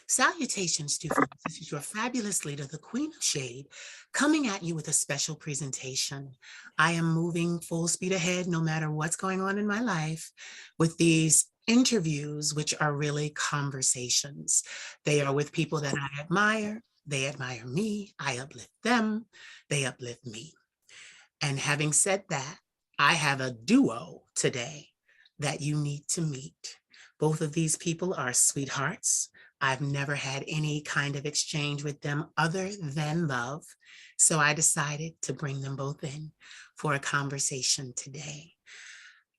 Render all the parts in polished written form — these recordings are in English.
Salutations, students. This is your fabulous leader, the Queen of Shade, coming at you with a special presentation. I am moving full speed ahead no matter what's going on in my life with these interviews, which are really conversations. They are with people that I admire. They admire me. I uplift them. They uplift me. And having said that, I have a duo today that you need to meet. Both of these people are sweethearts. I've never had any kind of exchange with them other than love. So I decided to bring them both in for a conversation today.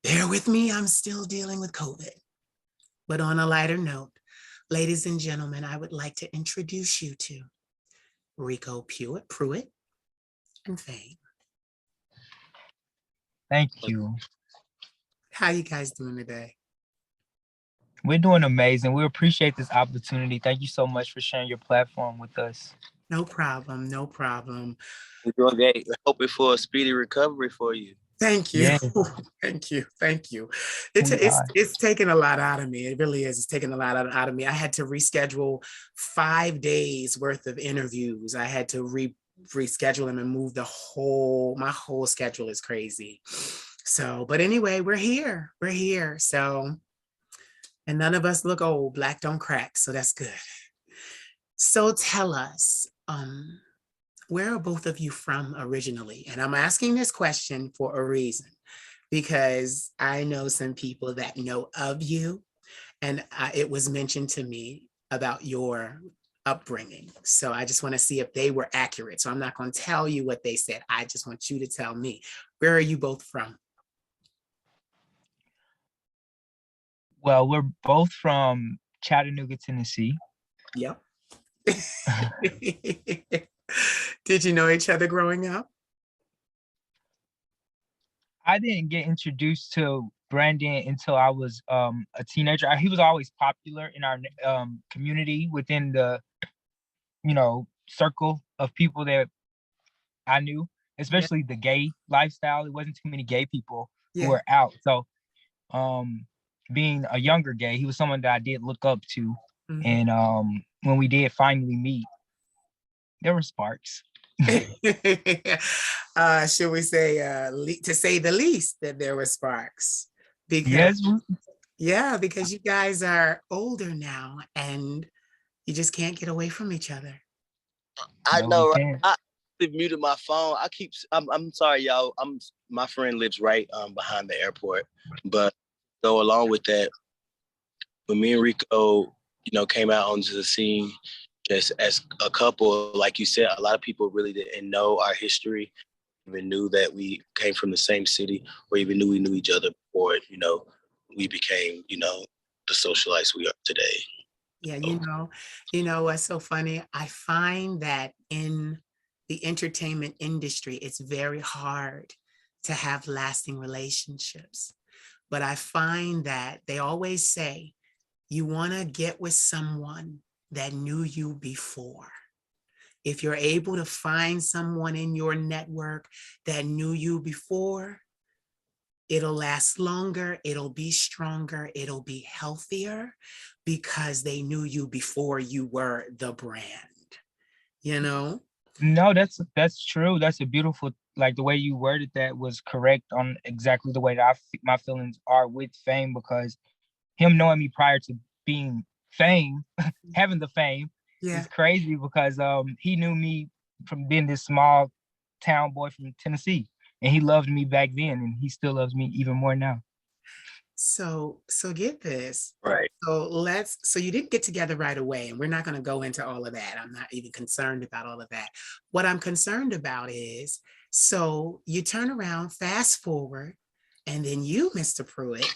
Bear with me, I'm still dealing with COVID. But on a lighter note, ladies and gentlemen, I would like to introduce you to Rico Pruitt and Fame. Thank you. How you guys doing today? We're doing amazing. We appreciate this opportunity. Thank you so much for sharing your platform with us. No problem, no problem. We're doing great. We're hoping for a speedy recovery for you. Thank you. Yes. Thank you. Thank you. Oh my God. It's taken a lot out of me. It really is. It's taken a lot out of me. I had to reschedule 5 days worth of interviews. I had to reschedule them and move my whole schedule is crazy. So, but anyway, we're here. We're here. So, and none of us look old. Black don't crack. So that's good. So tell us, where are both of you from originally? And I'm asking this question for a reason, because I know some people that know of you, and it was mentioned to me about your upbringing. So I just want to see if they were accurate. So I'm not going to tell you what they said. I just want you to tell me, where are you both from? Well, we're both from Chattanooga, Tennessee. Yep. Did you know each other growing up? I didn't get introduced to Brandon until I was a teenager. He was always popular in our community within the, circle of people that I knew, especially the gay lifestyle. There wasn't too many gay people who were out. So being a younger gay, he was someone that I did look up to. Mm-hmm. And when we did finally meet, there were sparks. Should we say, to say the least, that there were sparks? Because, because you guys are older now and you just can't get away from each other. I know, right? I muted my phone. I'm sorry, y'all. My friend lives right behind the airport. But go along with that, when me and Rico, came out onto the scene, just as a couple, like you said, a lot of people really didn't know our history, even knew that we came from the same city, or even knew we knew each other before, we became, the socialites we are today. Yeah, you know what's so funny? I find that in the entertainment industry, it's very hard to have lasting relationships. But I find that they always say, you want to get with someone that knew you before. If you're able to find someone in your network that knew you before, it'll last longer, it'll be stronger, it'll be healthier, because they knew you before you were the brand, No, that's true. That's a beautiful, like the way you worded that was correct on exactly the way that my feelings are with Fame, because him knowing me prior to being Fame, having the fame, is crazy, because he knew me from being this small town boy from Tennessee, and he loved me back then, and he still loves me even more now. So get this. Right. So you didn't get together right away, and we're not going to go into all of that. I'm not even concerned about all of that. What I'm concerned about is, so you turn around, fast forward, and then you, Mr. Pruitt,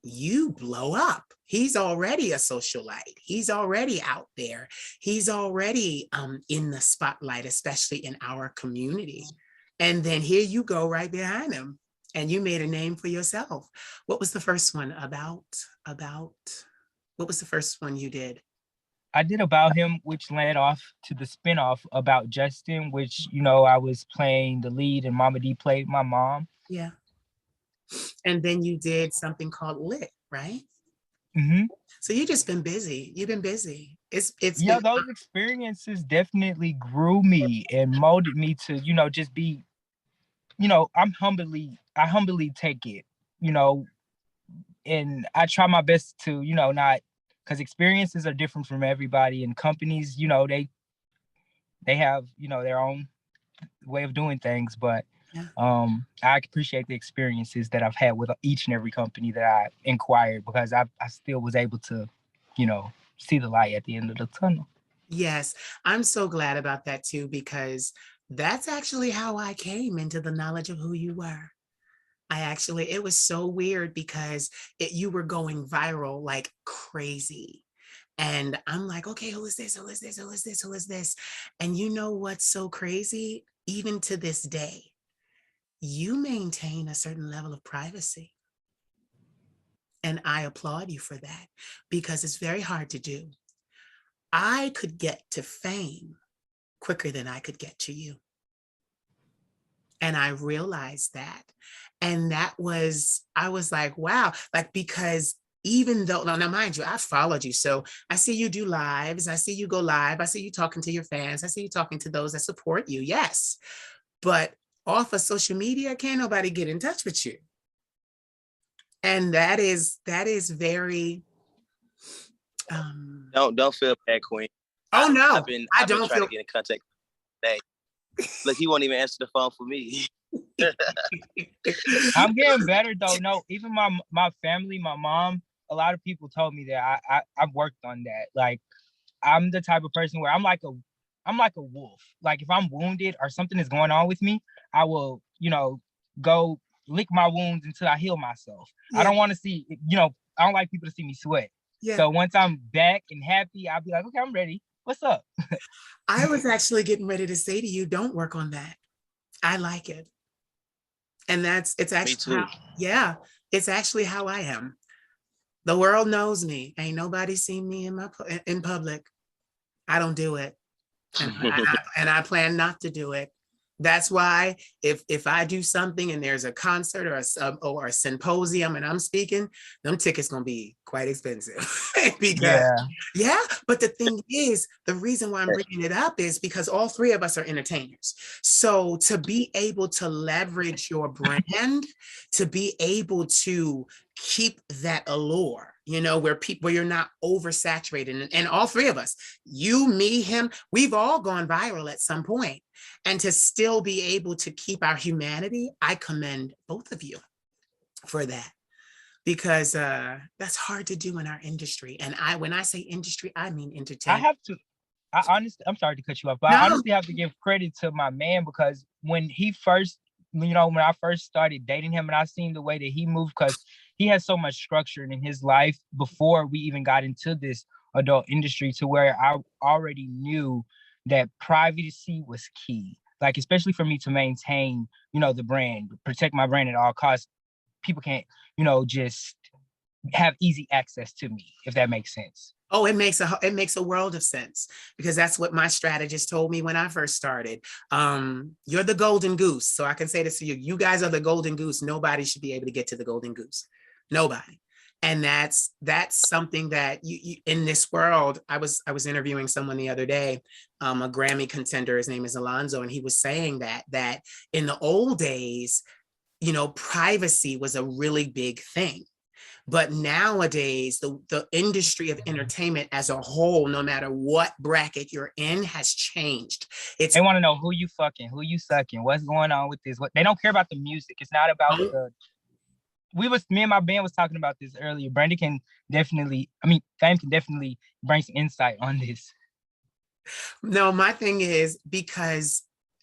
you blow up. He's already a socialite. He's already out there. He's already in the spotlight, especially in our community. And then here you go right behind him, and you made a name for yourself. What was the first one about? What was the first one you did? I did About Him, which led off to the spinoff About Justin, which, I was playing the lead, and Mama D played my mom. Yeah. And then you did something called Lit, right? Mm-hmm. So you've just been busy. You've been busy. Yeah, those experiences definitely grew me and molded me to, just be, I humbly take it, and I try my best to, not, because experiences are different from everybody, and companies, they have, their own way of doing things, but yeah. I appreciate the experiences that I've had with each and every company that I inquired, because I still was able to, see the light at the end of the tunnel. Yes, I'm so glad about that too, because that's actually how I came into the knowledge of who you were. It was so weird because you were going viral like crazy. And I'm like, okay, who is this? Who is this? Who is this? Who is this? And you know what's so crazy? Even to this day, you maintain a certain level of privacy. And I applaud you for that because it's very hard to do. I could get to fame quicker than I could get to you. And I realized that. And I was like, wow, like, because even though, now mind you, I followed you. So I see you do lives. I see you go live. I see you talking to your fans. I see you talking to those that support you. Yes. But off of social media, can't nobody get in touch with you. And that is very, don't feel bad, Queen. Oh no, I've been trying to get in contact today. Look, he won't even answer the phone for me. I'm getting better though. No, even my family, my mom, a lot of people told me that I've worked on that. Like, I'm the type of person where I'm like a wolf. Like, if I'm wounded or something is going on with me, I will, go lick my wounds until I heal myself. Yeah. I don't want to see, I don't like people to see me sweat. Yeah. So once I'm back and happy, I'll be like, okay, I'm ready. What's up? I was actually getting ready to say to you, don't work on that. I like it. And it's actually, it's actually how I am. The world knows me. Ain't nobody seen me in public. I don't do it. And I plan not to do it. That's why if I do something and there's a concert or a symposium and I'm speaking, them tickets gonna be quite expensive. Because but the thing is, the reason why I'm bringing it up is because all three of us are entertainers. So to be able to leverage your brand, to be able to keep that allure, where you're not oversaturated, and all three of us, you, me, him, we've all gone viral at some point. And to still be able to keep our humanity, I commend both of you for that, because that's hard to do in our industry. And when I say industry, I mean entertainment. I'm sorry to cut you off, but I honestly have to give credit to my man, because when I first started dating him and I seen the way that he moved, because he has so much structure in his life before we even got into this adult industry, to where I already knew that privacy was key. Like, especially for me to maintain, the brand, protect my brand at all costs. People can't, just have easy access to me, if that makes sense. Oh, it makes a world of sense, because that's what my strategist told me when I first started. You're the golden goose. So I can say this to you. You guys are the golden goose. Nobody should be able to get to the golden goose. Nobody. And that's something that you in this world. I was interviewing someone the other day, a Grammy contender. His name is Alonzo, and he was saying that in the old days, privacy was a really big thing. But nowadays, the industry of entertainment as a whole, no matter what bracket you're in, has changed. They want to know who you fucking, who you sucking, what's going on with this. They don't care about the music. It's not about me and my band was talking about this earlier. Fame can definitely bring some insight on this. No, my thing is, because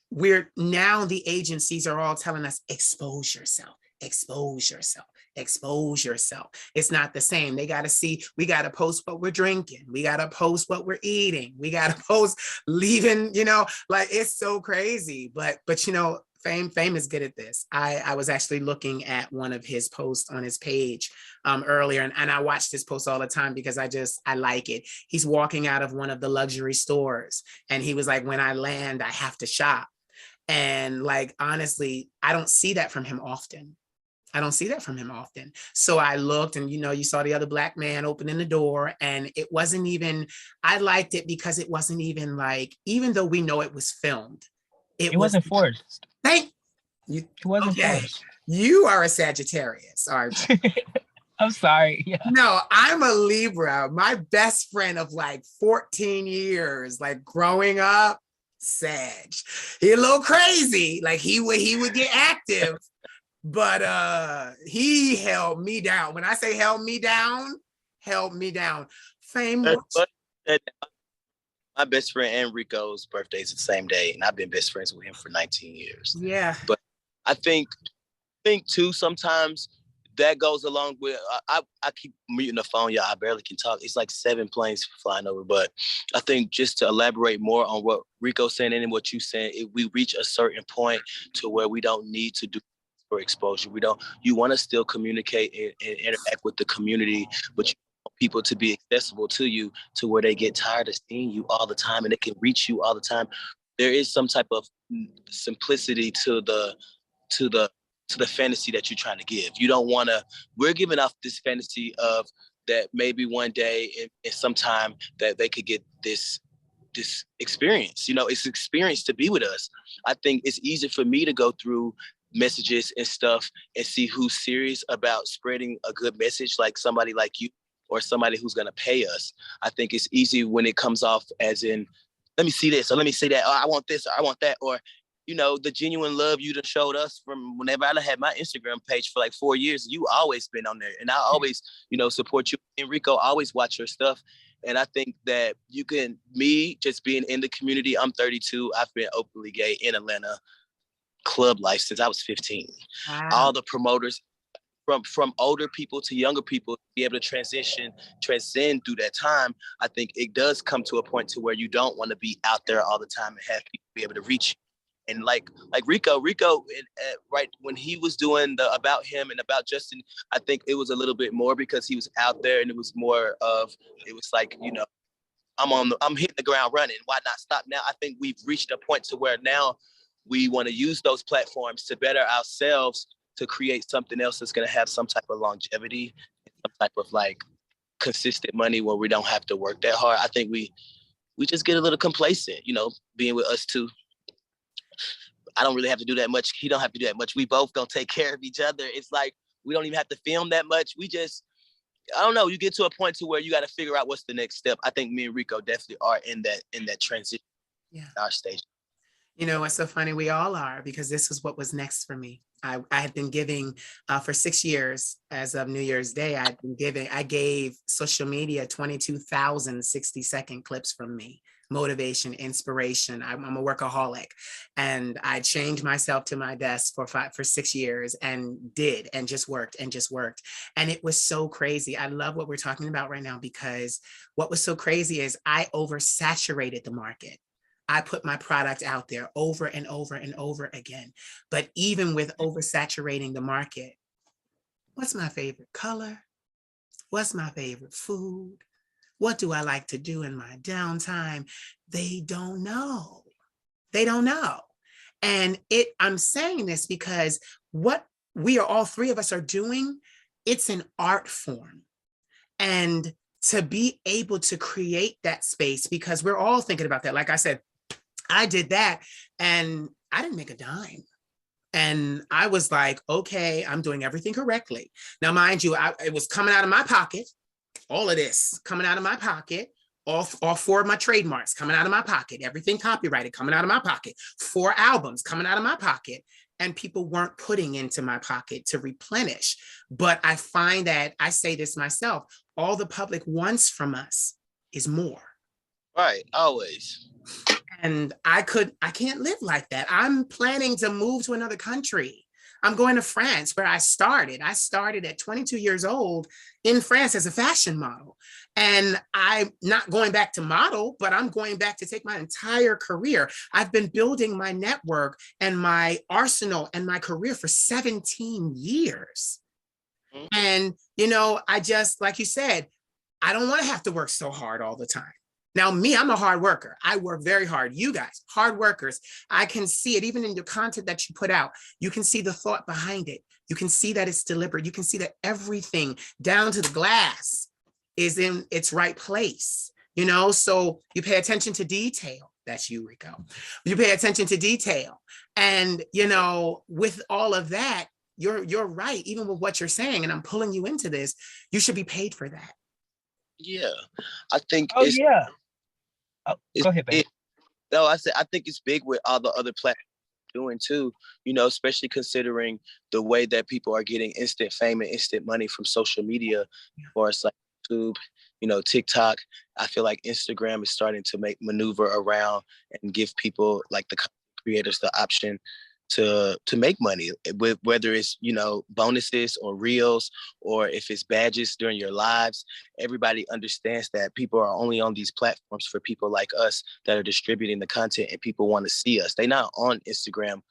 the agencies are all telling us, expose yourself, expose yourself, expose yourself. It's not the same. They got to see, we got to post what we're drinking. We got to post what we're eating. We got to post leaving, like, it's so crazy. But Fame is good at this. I was actually looking at one of his posts on his page earlier, and I watch this post all the time because I like it. He's walking out of one of the luxury stores, and he was like, when I land, I have to shop. And like, honestly, I don't see that from him often. I don't see that from him often. So I looked and, you saw the other Black man opening the door, and it wasn't even, I liked it because it wasn't even like, even though we know it was filmed, it wasn't forced. Thank you. It wasn't Okay. forced. You are a Sagittarius, aren't you? I'm sorry. Yeah. No, I'm a Libra. My best friend of like 14 years, like growing up, Sag. He a little crazy. Like he would get active, but he held me down. When I say held me down. Fame. My best friend and Rico's birthday is the same day, and I've been best friends with him for 19 years. Yeah. But I think too, sometimes that goes along with, I keep muting the phone, y'all. I barely can talk. It's like 7 planes flying over. But I think just to elaborate more on what Rico's saying and what you saying, if we reach a certain point to where we don't need to do for exposure, you want to still communicate and interact with the community, but you want people to be accessible to you to where they get tired of seeing you all the time and they can reach you all the time. There is some type of simplicity to the fantasy that you're trying to give. You don't want to, we're giving off this fantasy of that maybe one day in some time that they could get this experience. It's experience to be with us. I think it's easy for me to go through messages and stuff and see who's serious about spreading a good message, like somebody like you or somebody who's going to pay us. I think it's easy when it comes off as in, let me see this or let me see that, or I want this or I want that, or the genuine love you done showed us from whenever I had my Instagram page for like 4 years. You always been on there, and I always, support you. And Rico, always watch your stuff. And I think that me just being in the community, I'm 32. I've been openly gay in Atlanta club life since I was 15. Wow. All the promoters, from older people to younger people, be able to transcend through that time. I think it does come to a point to where you don't want to be out there all the time and have people be able to reach you. And like Rico, right when he was doing the About Him and About Justin, I think it was a little bit more because he was out there, and it was more of, it was like, I'm hitting the ground running. Why not stop now? I think we've reached a point to where now we want to use those platforms to better ourselves, to create something else that's going to have some type of longevity, some type of like consistent money where we don't have to work that hard. I think we just get a little complacent, being with us too. I don't really have to do that much. He don't have to do that much. We both gonna take care of each other. It's like we don't even have to film that much. We just, I don't know. You get to a point to where you got to figure out what's the next step. I think me and Rico definitely are in that transition. Yeah, our stage. It's so funny. We all are, because this is what was next for me. I had been giving for 6 years as of New Year's Day. I gave social media 22,000 60-second clips from me. Motivation, inspiration. I'm a workaholic, and I changed myself to my desk for 6 years and just worked. And it was so crazy. I love what we're talking about right now, because what was so crazy is I oversaturated the market. I put my product out there over and over and over again. But even with oversaturating the market, what's my favorite color? What's my favorite food? What do I like to do in my downtime? They don't know. And I'm saying this because what all three of us are doing, it's an art form. And to be able to create that space, because we're all thinking about that. Like I said, I did that and I didn't make a dime. And I was like, okay, I'm doing everything correctly. Now, mind you, it was coming out of my pocket. All of this coming out of my pocket, all 4 of my trademarks coming out of my pocket, everything copyrighted coming out of my pocket, 4 albums coming out of my pocket, and people weren't putting into my pocket to replenish. But I find that, I say this myself, all the public wants from us is more. Right, always. And I can't live like that. I'm planning to move to another country. I'm going to France, where I started. I started at 22 years old in France as a fashion model. And I'm not going back to model, but I'm going back to take my entire career. I've been building my network and my arsenal and my career for 17 years. Mm-hmm. And, I just, like you said, I don't want to have to work so hard all the time. Now, me, I'm a hard worker. I work very hard. You guys, hard workers. I can see it even in the content that you put out. You can see the thought behind it. You can see that it's deliberate. You can see that everything down to the glass is in its right place, you know? So you pay attention to detail. That's you, Rico. You pay attention to detail. And, you know, with all of that, you're right, even with what you're saying, and I'm pulling you into this, you should be paid for that. Yeah, I think go ahead, babe. No, I think it's big with all the other platforms doing too, you know, especially considering the way that people are getting instant fame and instant money from social media, or it's like YouTube, you know, TikTok. I feel like Instagram is starting to maneuver around and give people, like the creators, the option to make money, with whether it's, you know, bonuses or reels, or if it's badges during your lives. Everybody understands that people are only on these platforms for people like us that are distributing the content, and people want to see us. They're not on Instagram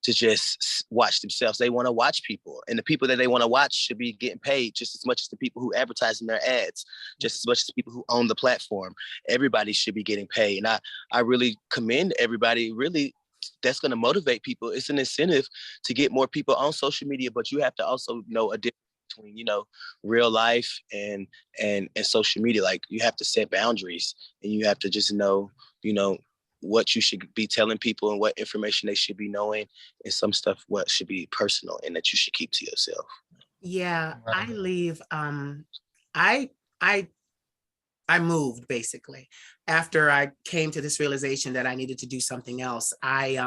to just watch themselves. They want to watch people, and the people that they want to watch should be getting paid just as much as the people who advertise in their ads, just as much as the people who own the platform. Everybody should be getting paid. And I really commend everybody. Really, that's going to motivate people. It's an incentive to get more people on social media, but you have to also know a difference between, you know, real life and social media. Like, you have to set boundaries, and you have to just know, you know, what you should be telling people and what information they should be knowing, and some stuff what should be personal and that you should keep to yourself. Yeah, I leave. I moved basically after I came to this realization that I needed to do something else. I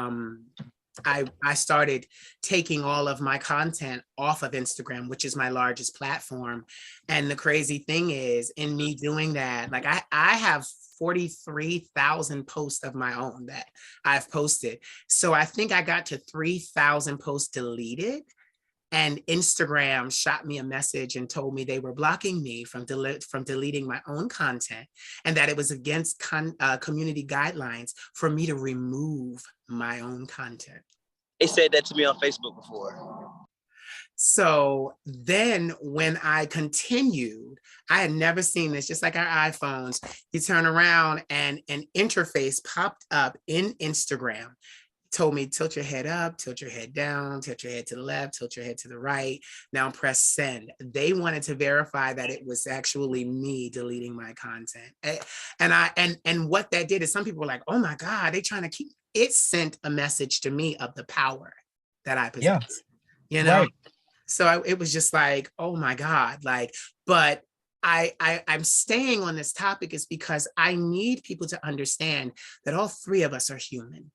started taking all of my content off of Instagram, which is my largest platform. And the crazy thing is, in me doing that, like I have 43,000 posts of my own that I've posted. So I think I got to 3,000 posts deleted. And Instagram shot me a message and told me they were blocking me from deleting my own content, and that it was against community guidelines for me to remove my own content. They said that to me on Facebook before. So then when I continued, I had never seen this, just like our iPhones, you turn around and an interface popped up in Instagram, told me, tilt your head up, tilt your head down, tilt your head to the left, tilt your head to the right. Now press send. They wanted to verify that it was actually me deleting my content. And what that did is, some people were like, oh my God, they trying to keep, it sent a message to me of the power that I possess, you know? Right. So it was just like, oh my God, like, but I'm staying on this topic is because I need people to understand that all three of us are human.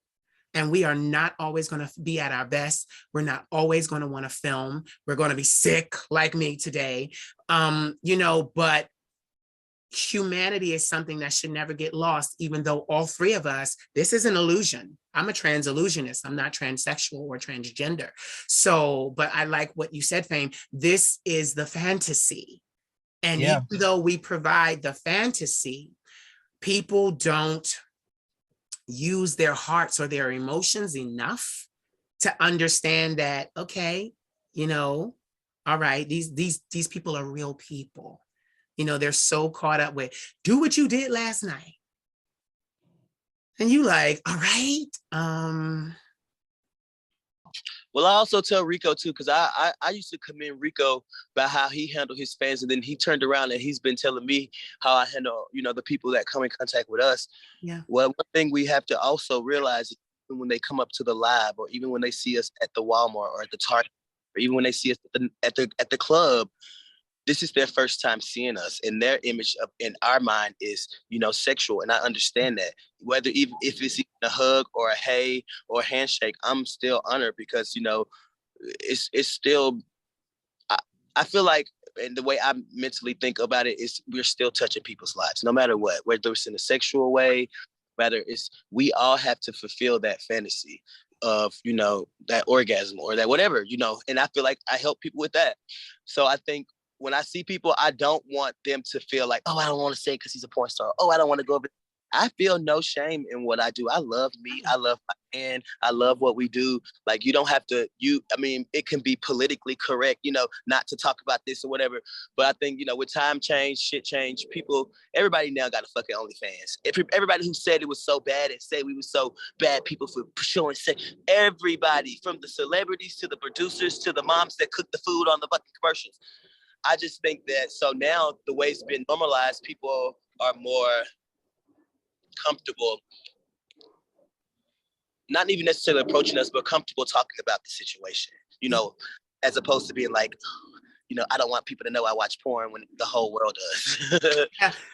And we are not always going to be at our best. We're not always going to want to film. We're going to be sick like me today. You know, but humanity is something that should never get lost, even though all three of us, this is an illusion. I'm a trans illusionist. I'm not transsexual or transgender. So, but I like what you said, Fame. This is the fantasy. And even though we provide the fantasy, people don't use their hearts or their emotions enough to understand that, okay, you know, all right, these people are real people. You know, they're so caught up with, do what you did last night. And you like, all right. Well, I also tell Rico too, because I used to commend Rico by how he handled his fans, and then he turned around and he's been telling me how I handle, you know, the people that come in contact with us. Yeah. Well, one thing we have to also realize is when they come up to the live, or even when they see us at the Walmart or at the Target, or even when they see us at the club, this is their first time seeing us, and their image in our mind is, you know, sexual. And I understand that. Whether even if it's even a hug or a hey or a handshake, I'm still honored, because, you know, it's still, I feel like, and the way I mentally think about it is, we're still touching people's lives, no matter what, whether it's in a sexual way, whether it's, we all have to fulfill that fantasy of, you know, that orgasm or that whatever, you know, and I feel like I help people with that. So I think, when I see people, I don't want them to feel like, oh, I don't want to say because he's a porn star. Oh, I don't want to go over. I feel no shame in what I do. I love me. I love my man. I love what we do. Like, you don't have to, I mean, it can be politically correct, not to talk about this or whatever. But I think, with time change, shit change, everybody now got a fucking OnlyFans. Everybody who said it was so bad and said we were so bad people for showing sex, everybody from the celebrities to the producers to the moms that cook the food on the fucking commercials. I just think that, so now the way it's been normalized, people are more comfortable, not even necessarily approaching us, but comfortable talking about the situation, as opposed to being like, I don't want people to know I watch porn when the whole world does.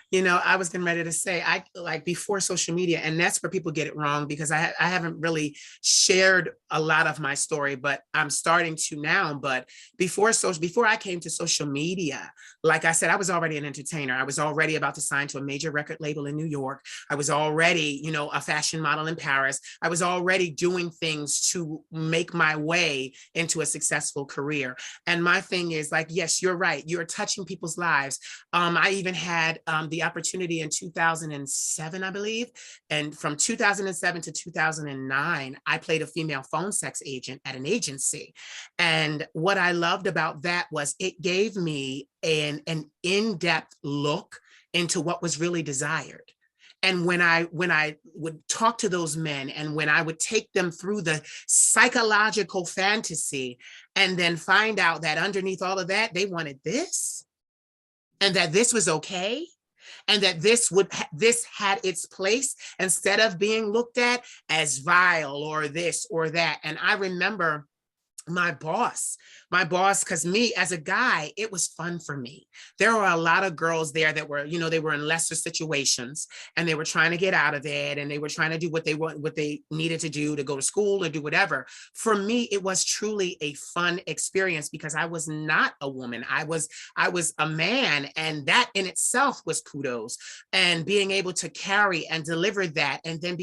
Yeah, I was getting ready to say, I like before social media, and that's where people get it wrong, because I haven't really shared a lot of my story, but I'm starting to now. But before I came to social media, like I said, I was already an entertainer. I was already about to sign to a major record label in New York. I was already, a fashion model in Paris. I was already doing things to make my way into a successful career. And my thing is like, yes, you're right. You're touching people's lives. I even had the opportunity in 2007, I believe. And from 2007 to 2009, I played a female phone sex agent at an agency. And what I loved about that was it gave me an in-depth look into what was really desired. And when I would talk to those men, and when I would take them through the psychological fantasy, and then find out that underneath all of that, they wanted this, and that this was okay, and that this had its place, instead of being looked at as vile or this or that. And I remember my boss, because me as a guy, it was fun for me. There were a lot of girls there that were, they were in lesser situations, and they were trying to get out of it, and they were trying to do what they needed to do to go to school or do whatever. For me, it was truly a fun experience, because I was not a woman. I was a man, and that in itself was kudos. And being able to carry and deliver that, and then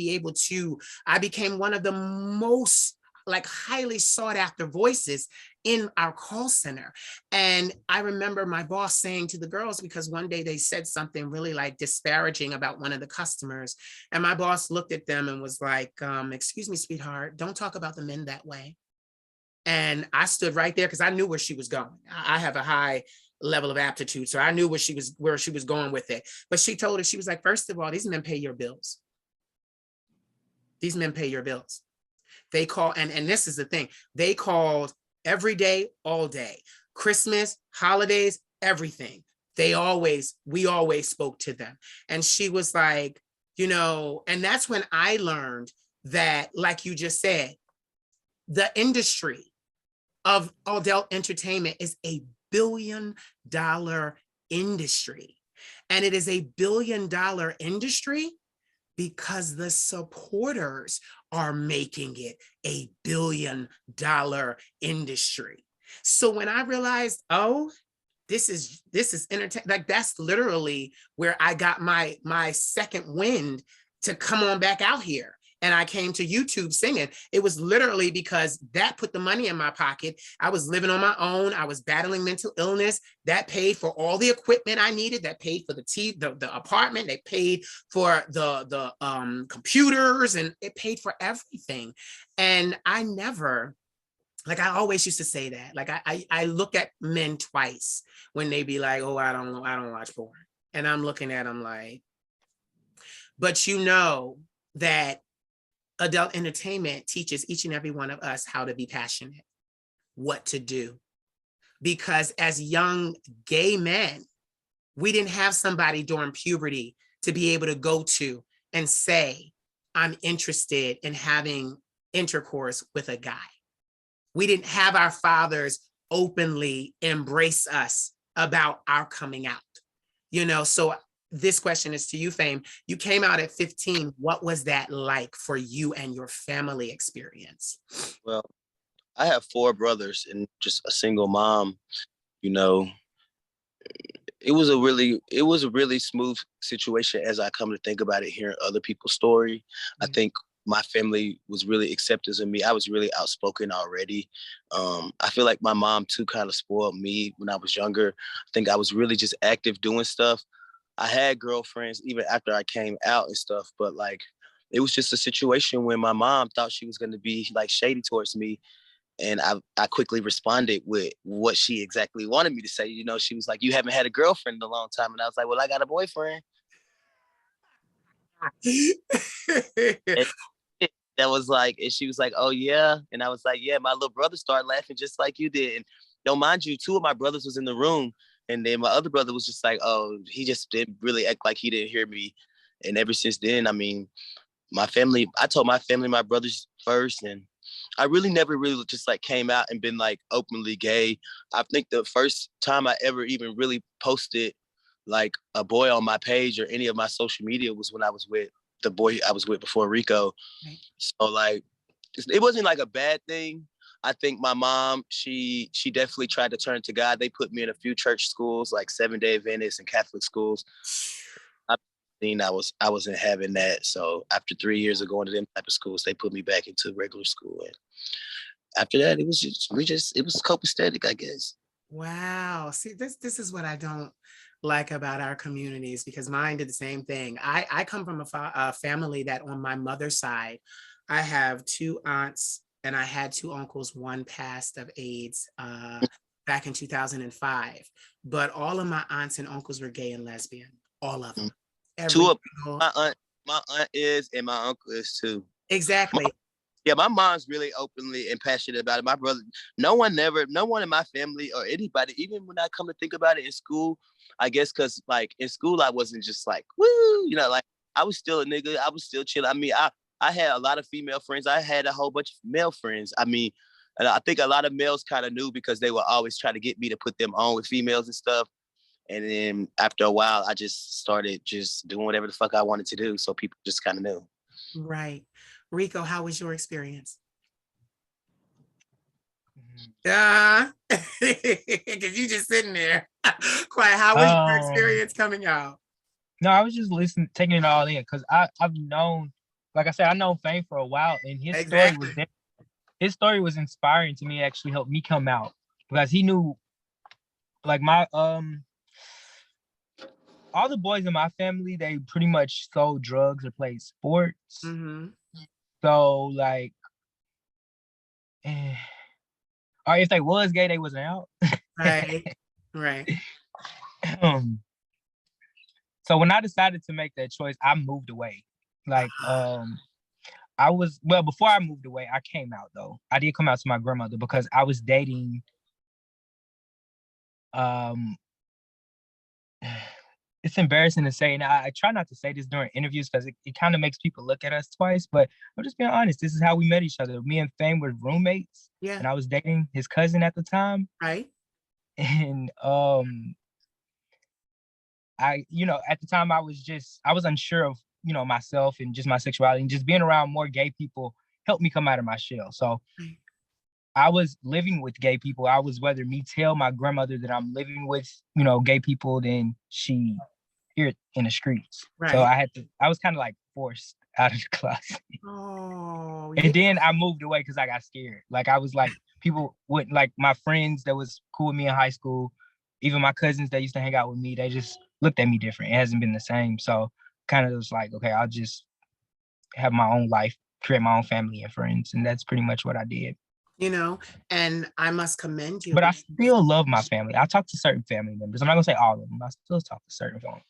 I became one of the most highly sought after voices in our call center. And I remember my boss saying to the girls, because one day they said something really disparaging about one of the customers. And my boss looked at them and was like, excuse me, sweetheart, don't talk about the men that way. And I stood right there because I knew where she was going. I have a high level of aptitude, so I knew where she was going with it. But she told her, she was like, first of all, these men pay your bills. These men pay your bills. They call, and this is the thing, they called every day, all day, Christmas, holidays, everything. We always spoke to them. And she was like, and that's when I learned that, like you just said, the industry of adult entertainment is a $1 billion industry. And it is a $1 billion industry because the supporters are making it a $1 billion industry. So when I realized, this is entertainment, that's literally where I got my second wind to come on back out here. And I came to YouTube singing. It was literally because that put the money in my pocket. I was living on my own. I was battling mental illness. That paid for all the equipment I needed. That paid for the apartment. They paid for the computers, and it paid for everything. And I never, I always used to say that. I look at men twice when they be like, oh, I don't watch porn. And I'm looking at them like, but that adult entertainment teaches each and every one of us how to be passionate, what to do. Because as young gay men, we didn't have somebody during puberty to be able to go to and say, I'm interested in having intercourse with a guy. We didn't have our fathers openly embrace us about our coming out, so this question is to you, Fame. You came out at 15. What was that like for you and your family experience? Well, I have 4 brothers and just a single mom. It was a really smooth situation as I come to think about it, hearing other people's story. Mm-hmm. I think my family was really accepting of me. I was really outspoken already. I feel like my mom too kind of spoiled me when I was younger. I think I was really just active doing stuff. I had girlfriends even after I came out and stuff, but like it was just a situation when my mom thought she was gonna be like shady towards me. And I quickly responded with what she exactly wanted me to say. You know, she was like, "You haven't had a girlfriend in a long time." And I was like, "Well, I got a boyfriend." And that was like, and she was like, "Oh yeah." And I was like, "Yeah." My little brother started laughing just like you did. And don't mind you, two of my brothers was in the room. And then my other brother was just like, "Oh, he just didn't really act like he didn't hear me." And ever since then, I mean, my family, I told my family, my brothers first, and I really never really just like came out and been like openly gay. I think the first time I ever even really posted like a boy on my page or any of my social media was when I was with the boy I was with before Rico. Right. So like, it wasn't like a bad thing. I think my mom, she definitely tried to turn to God. They put me in a few church schools, like Seventh-day Adventist and Catholic schools. I wasn't having that. So after 3 years of going to them type of schools, they put me back into regular school. And after that, it was just it was copacetic, I guess. Wow. See, this is what I don't like about our communities, because mine did the same thing. I come from a family that on my mother's side, I have 2 aunts and I had 2 uncles. One passed of AIDS back in 2005. But all of my aunts and uncles were gay and lesbian. All of them. Two of my aunt is, and my uncle is too. Exactly. My mom's really openly and passionate about it. My brother, no one in my family or anybody, even when I come to think about it in school, I guess because like in school, I wasn't just like, woo, you know, like I was still a nigga. I was still chilling. I mean, I had a lot of female friends. I had a whole bunch of male friends. I mean, and I think a lot of males kind of knew because they would always try to get me to put them on with females and stuff. And then after a while, I just started just doing whatever the fuck I wanted to do. So people just kind of knew. Right. Rico, how was your experience? Yeah, because you just sitting there. Quiet. How was your experience coming out? No, I was just listening, taking it all in, because I've known, like I said, I know Fame for a while, and his story was inspiring to me. It actually helped me come out because he knew, like my all the boys in my family, they pretty much sold drugs or played sports. Mm-hmm. So like, or if they was gay, they wasn't out. Right. Right. So when I decided to make that choice, I moved away. Like, before I moved away, I came out though. I did come out to my grandmother because I was dating, it's embarrassing to say, and I try not to say this during interviews because it kind of makes people look at us twice, but I'm just being honest. This is how we met each other. Me and Fame were roommates. Yeah. And I was dating his cousin at the time. Right. And at the time I was unsure of, myself and just my sexuality, and just being around more gay people helped me come out of my shell. So I was living with gay people. I was rather me tell my grandmother that I'm living with, gay people than she hear it in the streets. Right. So I was kind of like forced out of the closet. Oh, and then I moved away because I got scared. Like I was like, people wouldn't, like my friends that was cool with me in high school, even my cousins that used to hang out with me, they just looked at me different. It hasn't been the same. So kind of was like, okay, I'll just have my own life, create my own family and friends. And that's pretty much what I did. And I must commend you. But I still love my family. I talk to certain family members. I'm not gonna say all of them. I still talk to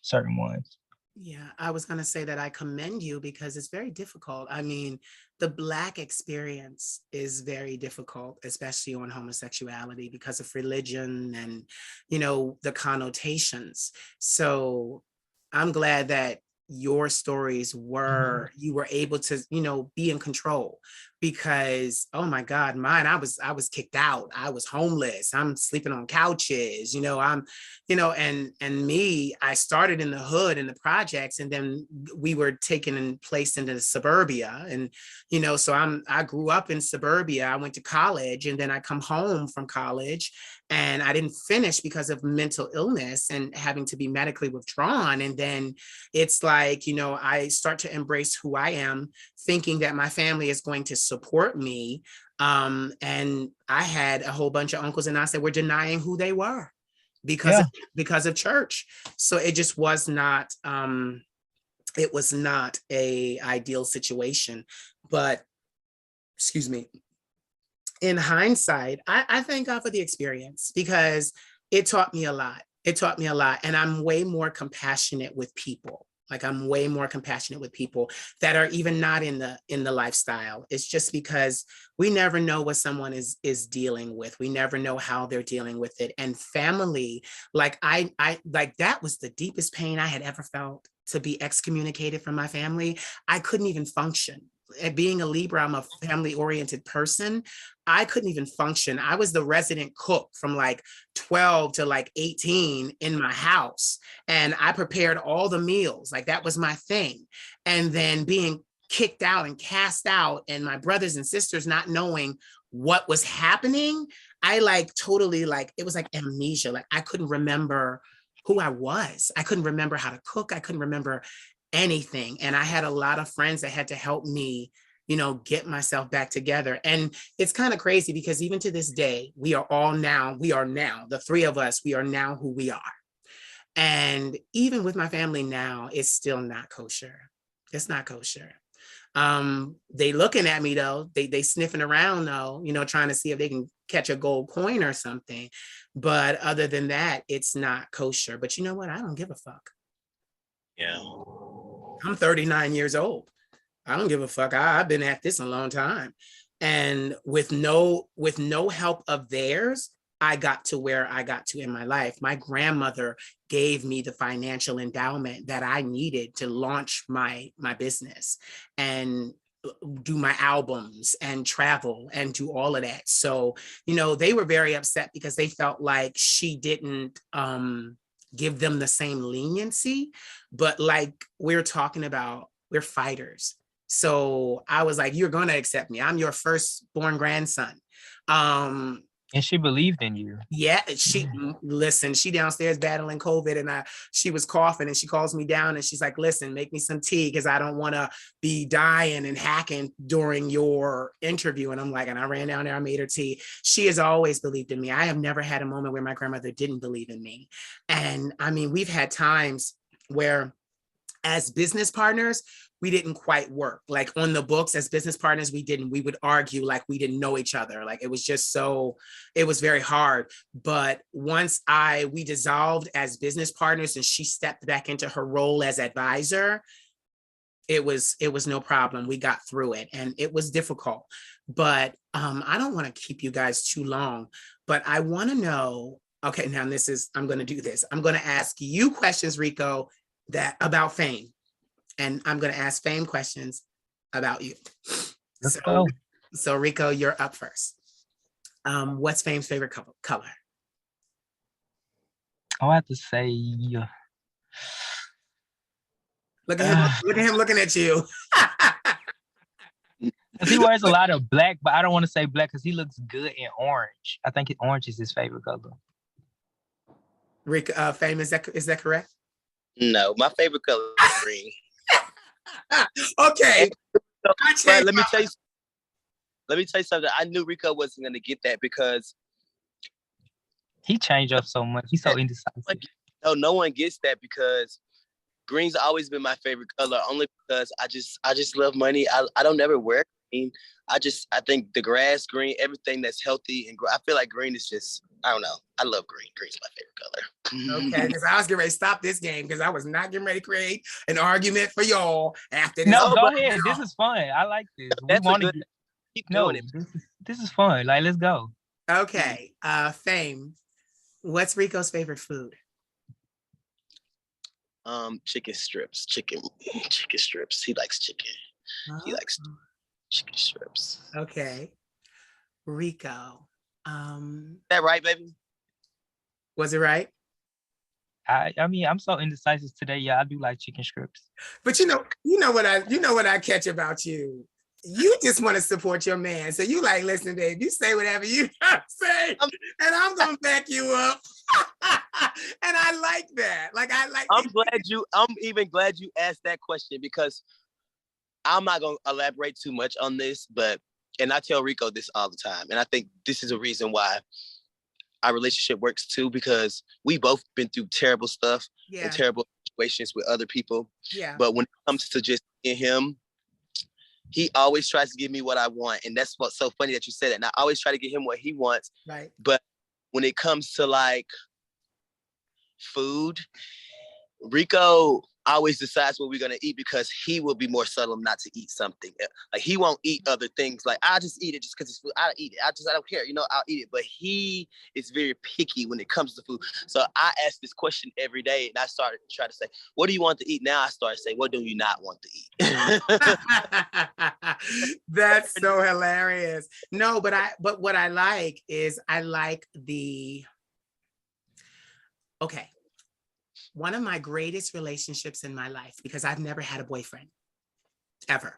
certain ones. Yeah, I was gonna say that I commend you because it's very difficult. I mean, the Black experience is very difficult, especially on homosexuality because of religion and, the connotations. So I'm glad that your stories were, you were able to, be in control, because, oh my God, mine, I was kicked out. I was homeless. I'm sleeping on couches, and me, I started in the hood in the projects, and then we were taken and placed into suburbia. And, so I grew up in suburbia. I went to college, and then I come home from college, and I didn't finish because of mental illness and having to be medically withdrawn. And then it's like, I start to embrace who I am, thinking that my family is going to support me. And I had a whole bunch of uncles and aunts that were denying who they were. because of church. So it just was not it was not a ideal situation. But excuse me, in hindsight, I thank God for the experience, because it taught me a lot. It taught me a lot. And I'm way more compassionate with people. Like, I'm way more compassionate with people that are even not in the lifestyle. It's just because we never know what someone is dealing with. We never know how they're dealing with it. And family, like I like, that was the deepest pain I had ever felt, to be excommunicated from my family. I couldn't even function. And being a Libra, I'm a family-oriented person. I couldn't even function. I was the resident cook from like 12 to like 18 in my house. And I prepared all the meals. Like, that was my thing. And then being kicked out and cast out, and my brothers and sisters not knowing what was happening, I like totally, like, it was like amnesia. Like, I couldn't remember who I was. I couldn't remember how to cook. I couldn't remember anything. And I had a lot of friends that had to help me, get myself back together. And it's kind of crazy, because even to this day, we are now, the three of us, we are now who we are. And even with my family now, it's still not kosher. It's not kosher. They looking at me though, they sniffing around though, trying to see if they can catch a gold coin or something. But other than that, it's not kosher. But you know what? I don't give a fuck. Yeah. I'm 39 years old. I don't give a fuck. I've been at this a long time. And with no help of theirs, I got to where I got to in my life. My grandmother gave me the financial endowment that I needed to launch my business and do my albums and travel and do all of that. So, they were very upset, because they felt like she didn't give them the same leniency. But like we're talking about, we're fighters. So I was like, you're going to accept me. I'm your firstborn grandson. And she believed in you. Yeah, listen, she downstairs battling COVID, and she was coughing, and she calls me down and she's like, listen, make me some tea, because I don't want to be dying and hacking during your interview. And I'm like, and I ran down there, I made her tea. She has always believed in me. I have never had a moment where my grandmother didn't believe in me. And I mean, we've had times where, as business partners, we didn't quite work. Like, on the books, as business partners, we would argue like we didn't know each other. Like, it was just it was very hard. But once we dissolved as business partners and she stepped back into her role as advisor, it was no problem. We got through it, and it was difficult. But I don't want to keep you guys too long, but I want to know, okay, now I'm going to do this. I'm going to ask you questions, Rico, about fame. And I'm going to ask fame questions about you. Let's go. So Rico, you're up first. What's fame's favorite color? I'll have to say, Look at him. Look at him looking at you. He wears a lot of black, but I don't want to say black because he looks good in orange. I think orange is his favorite color. Rico, fame, is that correct? No, my favorite color is green. Okay. But let me tell you something. I knew Rico wasn't gonna get that because he changed up so much. He's so indecisive. No one gets that because green's always been my favorite color, only because I just love money. I don't ever wear green. I think the grass green, everything that's healthy, and I feel like green is just, I don't know. I love green. Green's my favorite color. Okay, because I was getting ready to stop this game because I was not getting ready to create an argument for y'all after this. No, go ahead. This is fun. I like this. We want to keep doing it. This is fun. Like, let's go. Okay, fame. What's Rico's favorite food? Chicken strips. Chicken strips. He likes chicken. Oh. He likes chicken strips. Okay, Rico. That right, baby? Was it right? I mean, I'm so indecisive today. Yeah, I do like chicken strips. But you know what I catch about you. You just want to support your man. So you like, listen, babe, you say whatever you say, and I'm gonna back you up. And I like that. I'm even glad you asked that question because I'm not gonna elaborate too much on this, and I tell Rico this all the time, and I think this is a reason why our relationship works too, because we both been through terrible stuff and Yeah. terrible situations with other people. Yeah. But when it comes to just in him, he always tries to give me what I want. And that's what's so funny that you said that. And I always try to give him what he wants. Right. But when it comes to like food, Rico always decides what we're gonna eat, because he will be more subtle not to eat something. Like he won't eat other things. Like I'll just eat it just because it's food. I'll eat it. I don't care. I'll eat it. But he is very picky when it comes to food. So I ask this question every day, and I started to try to say, "What do you want to eat?" Now I start to say, "What do you not want to eat?" That's so hilarious. No, but what I like is I like the okay. One of my greatest relationships in my life, because I've never had a boyfriend, ever.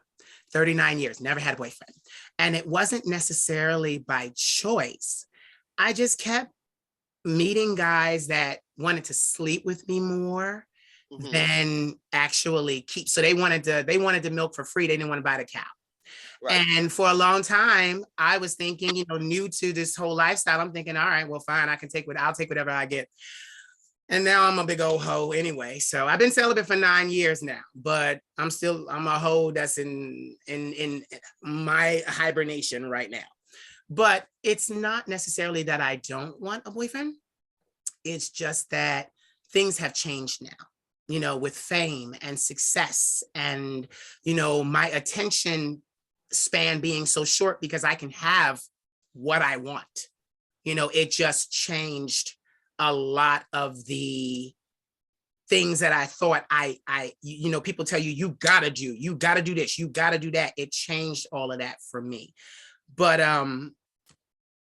39 years, never had a boyfriend. And it wasn't necessarily by choice. I just kept meeting guys that wanted to sleep with me more than actually keep. So they wanted to milk for free. They didn't want to buy the cow. Right. And for a long time, I was thinking, new to this whole lifestyle, I'm thinking, all right, well, fine, I'll take whatever I get. And now I'm a big old hoe anyway. So I've been celibate for 9 years now, but I'm a hoe that's in my hibernation right now. But it's not necessarily that I don't want a boyfriend. It's just that things have changed now, with fame and success and, my attention span being so short, because I can have what I want. It just changed a lot of the things that I thought people tell you, you gotta do this, you gotta do that. It changed all of that for me. But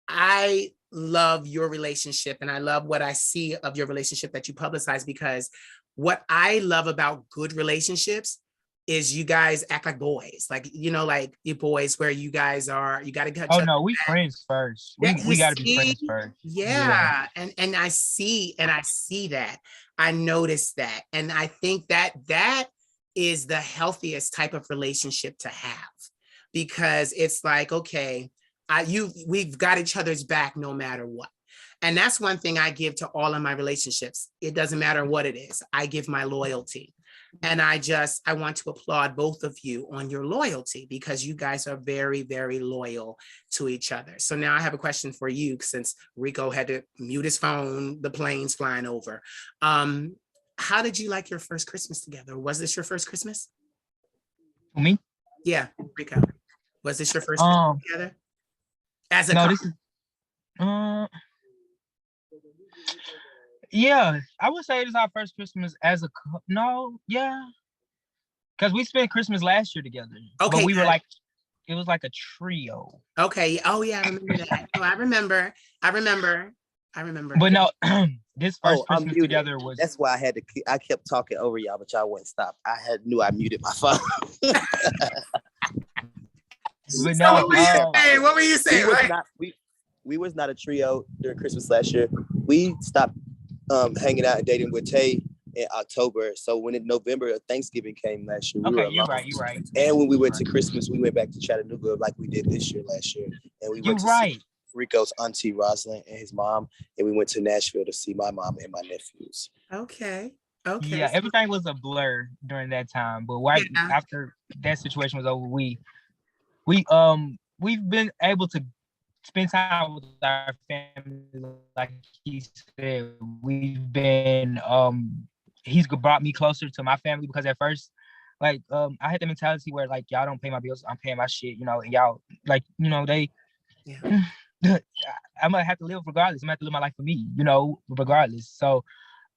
I love your relationship, and I love what I see of your relationship that you publicize, because what I love about good relationships is you guys act like boys, like you boys, where you guys you got to cut. Oh no, we friends first. We got to be friends first. Yeah. And I see that. I noticed that, and I think that is the healthiest type of relationship to have, because it's like, okay, we've got each other's back no matter what. And that's one thing I give to all of my relationships. It doesn't matter what it is. I give my loyalty. And I want to applaud both of you on your loyalty, because you guys are very, very loyal to each other. So now I have a question for you, since Rico had to mute his phone, the plane's flying over. How did you like your first Christmas together? Was this your first Christmas? Me? Yeah, Rico. Was this your first Christmas together? As a couple? This is yeah, I would say it is our first Christmas as a because we spent Christmas last year together. Okay, but we were like, it was like a trio. Okay. Oh yeah, I remember that. Oh, I remember. But no, this first Christmas together was. That's why I kept talking over y'all, but y'all wouldn't stop. I knew I muted my phone. But no, what were you saying? We was not a trio during Christmas last year. We stopped hanging out and dating with Tay in October. So when in November, Thanksgiving came last year, we were alone. You're right. And when we went to Christmas, we went back to Chattanooga like we did last year. And we went to see Rico's auntie Rosalind and his mom, and we went to Nashville to see my mom and my nephews. Okay. Yeah, everything was a blur during that time, but after that situation was over, we've been able to spend time with our family. Like he said, we've been he's brought me closer to my family, because at first, like I had the mentality where like, y'all don't pay my bills, I'm paying my shit, and y'all like, they I'm gonna have to live regardless. I'm gonna have to live my life for me, regardless. So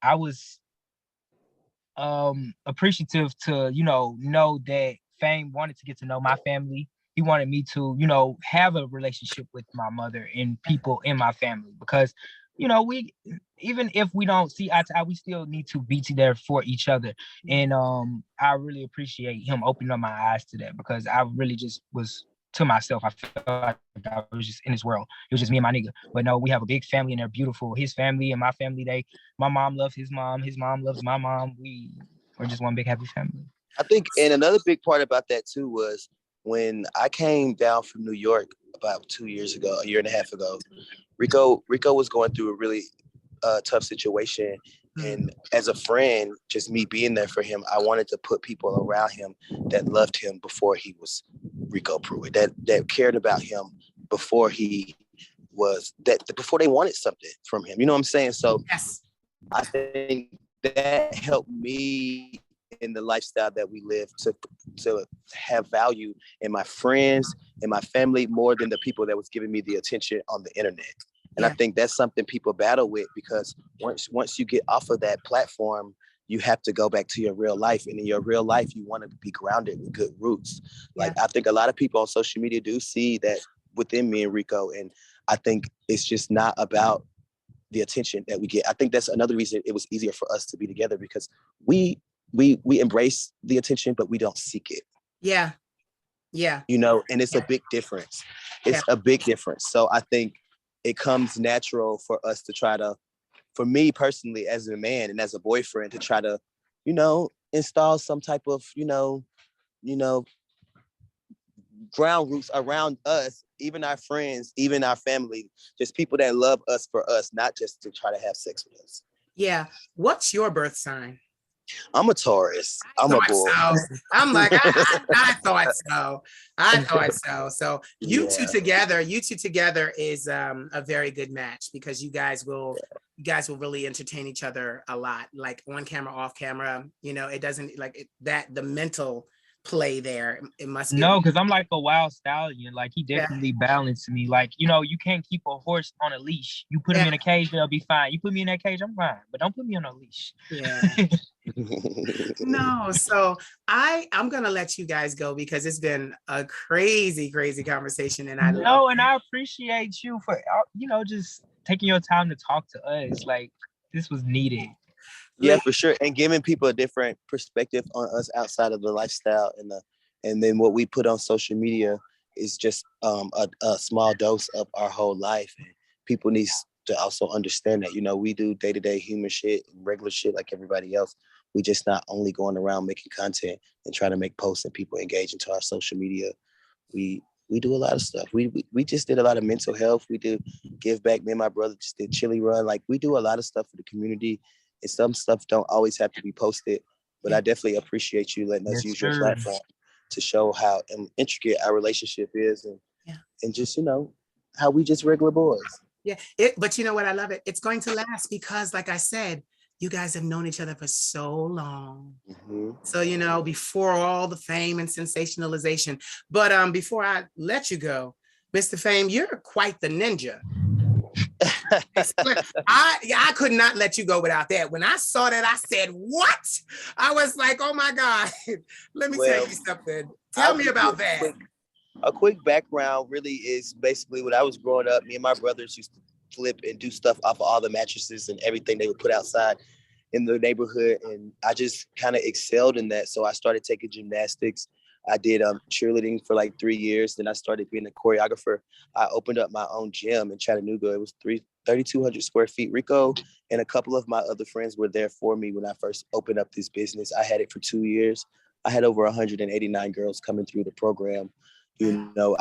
I was appreciative to know that Fame wanted to get to know my family. He wanted me to have a relationship with my mother and people in my family, because we, even if we don't see eye to eye, we still need to be there for each other. And I really appreciate him opening up my eyes to that, because I really just was to myself. I felt like I was just in this world. It was just me and my nigga. But no, we have a big family and they're beautiful. His family and my family, my mom loves his mom loves my mom. We're just one big happy family. I think, and another big part about that too was when I came down from New York about 2 years ago, a year and a half ago, Rico was going through a really tough situation. And as a friend, just me being there for him, I wanted to put people around him that loved him before he was Rico Pruitt, that cared about him before he was before they wanted something from him. You know what I'm saying? So yes. I think that helped me in the lifestyle that we live to have value in my friends and my family more than the people that was giving me the attention on the internet. And I think that's something people battle with, because once you get off of that platform, you have to go back to your real life. And in your real life, you want to be grounded with good roots. Like, I think a lot of people on social media do see that within me and Rico. And I think it's just not about the attention that we get. I think that's another reason it was easier for us to be together, because we embrace the attention, but we don't seek it. Yeah. Yeah. You know, and it's a big difference. It's a big difference. So I think it comes natural for us to try to, for me personally, as a man and as a boyfriend, to try to, you know, install some type of, you know, ground roots around us, even our friends, even our family, just people that love us for us, not just to try to have sex with us. Yeah. What's your birth sign? I'm a Taurus. I'm a bull. So. I'm like, I thought so. I thought so. So you two together is a very good match, because you guys will really entertain each other a lot, like on camera, off camera. You know, it doesn't like that the mental play there. It must no, because I'm like a wild stallion. Like, he definitely balanced me. Like, you know, you can't keep a horse on a leash. You put him in a cage, they'll be fine. You put me in that cage, I'm fine, but don't put me on a leash. No, so I'm gonna let you guys go, because it's been a crazy conversation, and I appreciate you for, you know, just taking your time to talk to us. Like, this was needed. Yeah, for sure. And giving people a different perspective on us outside of the lifestyle, and then what we put on social media is just a small dose of our whole life. And people need to also understand that, you know, we do day-to-day human shit and regular shit like everybody else. We just not only going around making content and trying to make posts and people engage into our social media. We do a lot of stuff. We just did a lot of mental health. We did give back. Me and my brother just did Chili Run. Like, we do a lot of stuff for the community. And some stuff don't always have to be posted, but I definitely appreciate you letting us use your platform to show how intricate our relationship is, and just, you know, how we just regular boys. Yeah, but you know what? I love it. It's going to last, because, like I said, you guys have known each other for so long. So, you know, before all the fame and sensationalization. But before I let you go, Mr. Fame, you're quite the ninja. I could not let you go without that. When I saw that, I said, what? I was like, oh my God. Let me tell you something. Tell me about that. A quick background really is basically when I was growing up, me and my brothers used to flip and do stuff off of all the mattresses and everything they would put outside in the neighborhood. And I just kind of excelled in that. So I started taking gymnastics. I did cheerleading for like 3 years. Then I started being a choreographer. I opened up my own gym in Chattanooga. It was 3,200 square feet. Rico and a couple of my other friends were there for me when I first opened up this business. I had it for 2 years. I had over 189 girls coming through the program. You know,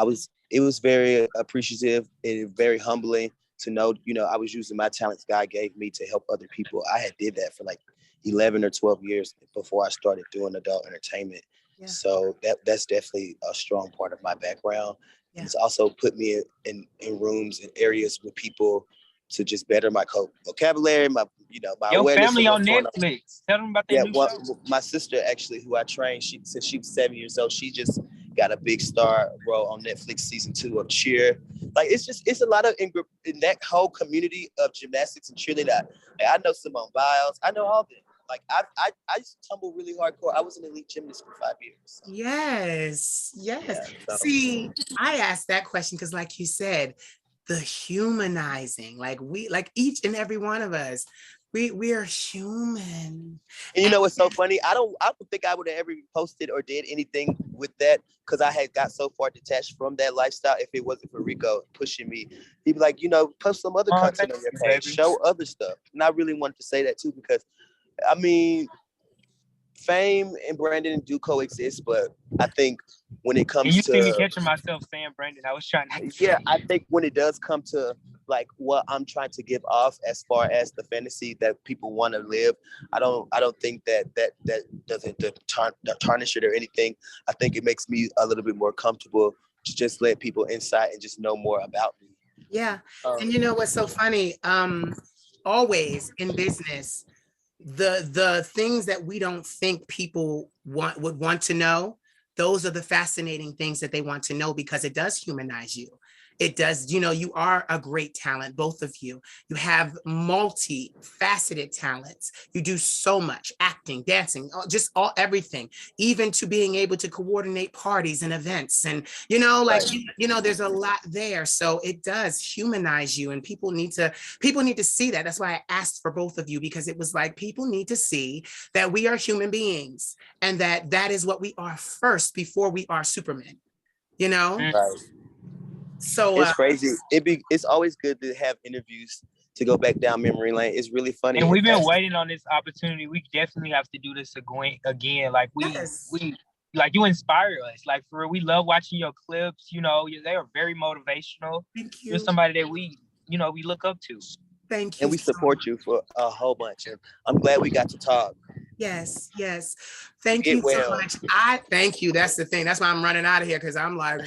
it was very appreciative and very humbling to know, you know, I was using my talents God gave me to help other people. I had did that for like 11 or 12 years before I started doing adult entertainment. So that's definitely a strong part of my background. It's also put me in rooms and areas with people to just better my vocabulary, my awareness. Family on Netflix. Tell them about that new show. My sister, actually, who I trained, since she was 7 years old, she just got a big star role on Netflix season 2 of Cheer. Like, it's a lot of in that whole community of gymnastics and cheerleading. I know Simone Biles. I know all of them. Like, I used to tumble really hardcore. I was an elite gymnast for 5 years. Yes. Yeah, so. See, I asked that question because, like you said, the humanizing, like each and every one of us, we are human. And you know what's so funny? I don't think I would have ever posted or did anything with that, because I had got so far detached from that lifestyle. If it wasn't for Rico pushing me, he'd be like, you know, post some other content on your page, show other stuff. And I really wanted to say that too, because I mean, fame and Brandon do coexist, but I think when it comes to... You see me catching myself saying Brandon, I was trying to... Yeah, I think when it does come to like what I'm trying to give off as far as the fantasy that people want to live. I don't think that doesn't tarnish it or anything. I think it makes me a little bit more comfortable to just let people insight and just know more about me. Yeah. And you know what's so funny? Always in business, the things that we don't think people would want to know, those are the fascinating things that they want to know, because it does humanize you. It does, you are a great talent, both of you. You have multi-faceted talents. You do so much: acting, dancing, just everything, even to being able to coordinate parties and events. And, like, right. There's a lot there. So it does humanize you, and people need to see that. That's why I asked for both of you, because it was like, people need to see that we are human beings, and that is what we are first before we are Supermen, Right. So it's crazy. It's always good to have interviews to go back down memory lane. It's really funny. And we've been waiting on this opportunity. We definitely have to do this again. Like we like, you inspire us. Like, for real, we love watching your clips. They are very motivational. Thank you. You're somebody that we look up to. Thank you. And we support you for a whole bunch. And I'm glad we got to talk. Yes. Thank you so much. Thank you. That's the thing. That's why I'm running out of here, because I'm like,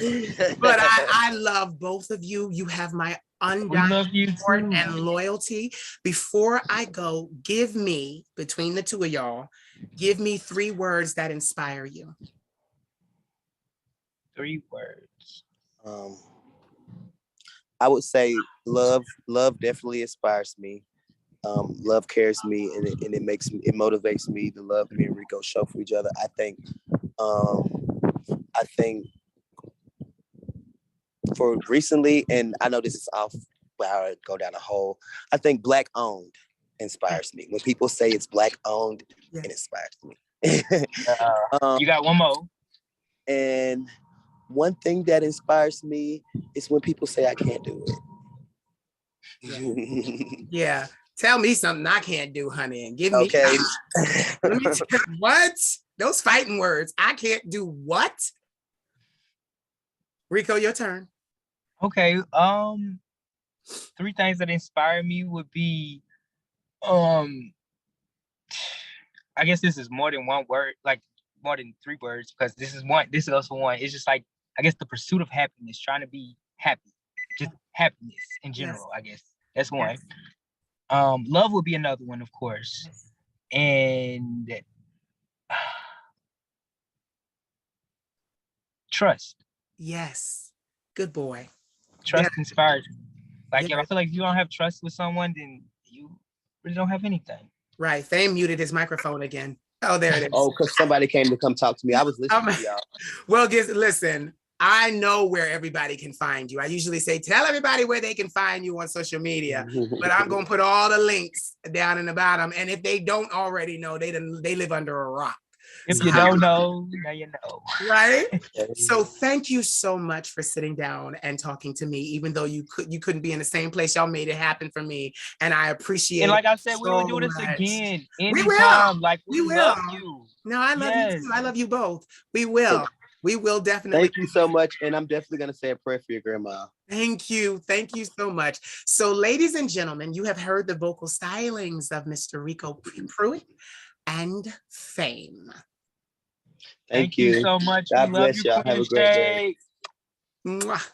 but I love both of you. You have my undying support and loyalty. Before I go, give me, between the two of y'all, give me 3 words that inspire you. 3 words. I would say love. Love definitely inspires me. Love carries me, and it motivates me to love me and Rico show for each other. I think for recently, and I know this is off, but I would go down a hole. I think Black owned inspires me. When people say it's Black owned, it inspires me. You got one more. And one thing that inspires me is when people say I can't do it. Yeah. Tell me something I can't do, honey, and give me. Okay. What? Those fighting words. I can't do what? Rico, your turn. Okay. 3 things that inspire me would be, I guess this is more than one word, like more than 3 words, because this is also one. It's just like, I guess, the pursuit of happiness, trying to be happy, just happiness in general. Yes. I guess that's one. Yes. Love would be another one, of course. And trust. Yes. Good boy. Trust inspires me. Like, if I feel like if you don't have trust with someone, then you really don't have anything. Right. Fame muted his microphone again. Oh, there it is. Oh, because somebody came to come talk to me. I was listening to y'all. Well, listen. I know where everybody can find you. I usually say, tell everybody where they can find you on social media, but I'm going to put all the links down in the bottom. And if they don't already know, they live under a rock. If you don't know, now you know. Right? So thank you so much for sitting down and talking to me, even though you couldn't be in the same place. Y'all made it happen for me. And I appreciate it. And like I said, we will do this again. Anytime. Like, we love you. No, I love you too. I love you both. We will. We will definitely. Thank you so much. And I'm definitely going to say a prayer for your grandma. Thank you. Thank you so much. So, ladies and gentlemen, you have heard the vocal stylings of Mr. Rico Pruitt and Fame. Thank you so much. God bless y'all. Have a great day. Mwah.